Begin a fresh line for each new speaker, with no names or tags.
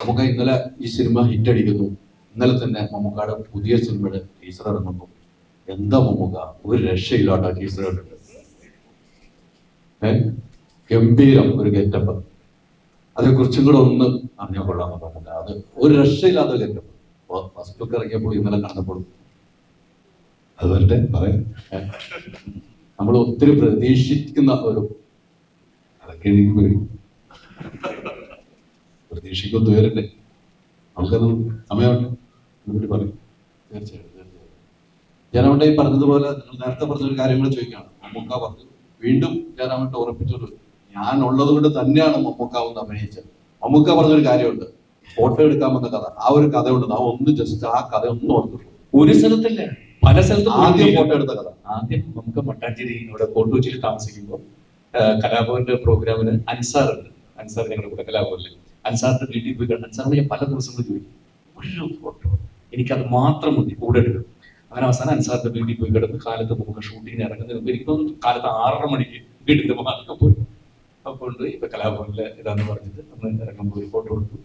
നമുക്ക് ഇന്നലെ ഈ സിനിമ ഹിറ്റടിക്കുന്നു. ഇന്നലെ തന്നെ മമ്മൂക്കാട് പുതിയ സിനിമയുടെ ടീസർ ഇറങ്ങുന്നു. എന്താ മമ്മൂക്ക, ഒരു രക്ഷയില്ലാട്ടോ ടീസർ കണ്ടിട്ട്. ഗംഭീരം ഒരു ഗെറ്റപ്പ്. അതേക്കുറിച്ചും കൂടെ ഒന്ന് അറിഞ്ഞാൽ കൊള്ളാം മമ്മൂക്ക. അത് ഒരു രക്ഷയില്ലാത്ത ഗെറ്റപ്പ്. ഫസ്റ്റ് ലുക്ക് ഇറങ്ങിയപ്പോൾ ഇന്നലെ കണ്ടപ്പോൾ അത് വരട്ടെ പറയാം. നമ്മൾ ഒത്തിരി പ്രതീക്ഷിക്കുന്ന ഒരു, അതൊക്കെ എനിക്ക് പേടി, പ്രതീക്ഷിക്കൊന്നും വരട്ടെ. നമുക്കത് സമയമായിട്ട് പറയും. തീർച്ചയായിട്ടും ജയറാമേട്ട ഈ പറഞ്ഞതുപോലെ നിങ്ങൾ നേരത്തെ പറഞ്ഞൊരു കാര്യങ്ങൾ ചോദിക്കുകയാണ്. മമ്മൂക്ക പറഞ്ഞു, വീണ്ടും ജയറാമേട്ട ഉറപ്പിച്ചൊരു, ഞാൻ ഉള്ളത് കൊണ്ട് തന്നെയാണ് മമ്മൂക്ക ഒന്ന് അഭിനയിച്ചത്. മമ്മൂക്ക പറഞ്ഞൊരു കാര്യമുണ്ട്, ഫോട്ടോ എടുക്കാമെന്ന കഥ. ആ ഒരു കഥയുണ്ട്, ആ ഒന്ന് ജസ്റ്റ് ആ കഥ ഒന്ന് ഓർത്തു.
ഒരു സ്ഥലത്തല്ല, പല സ്ഥലത്തും
ആദ്യം ഫോട്ടോ എടുത്ത കഥ.
ആദ്യം നമുക്ക് മട്ടാഞ്ചേരി ഇവിടെ കോട്ട് കൊച്ചിയിൽ താമസിക്കുമ്പോൾ കലാഭവന്റെ പ്രോഗ്രാമിന് അൻസാർ ഉണ്ട്. അൻസാർ ഞങ്ങളുടെ കൂടെ കലാഭവനിൽ. അൻസാറിന്റെ വീട്ടിൽ പോയി കണ്ട് അൻസാറിന് ഞാൻ പല ദിവസങ്ങളും ചോദിക്കും, ഒരു ഫോട്ടോ എനിക്കത് മാത്രം മതി, കൂടെ എടുക്കും. അങ്ങനെ അവസാനം അൻസാറിന്റെ വീട്ടിൽ പോയി കിടന്ന് കാലത്ത് നമുക്ക് ഷൂട്ടിങ്ങിന് ഇറങ്ങുന്നതിന് മുമ്പ് എനിക്കൊന്ന് കാലത്ത് 6:30 മണിക്ക് വീട്ടിൽ മാർക്കം പോയി. അപ്പോൾ ഇപ്പൊ കലാഭവനിലെ ഇതാന്ന് പറഞ്ഞിട്ട് നമ്മൾ ഇറങ്ങുമ്പോൾ ഫോട്ടോ എടുത്തു.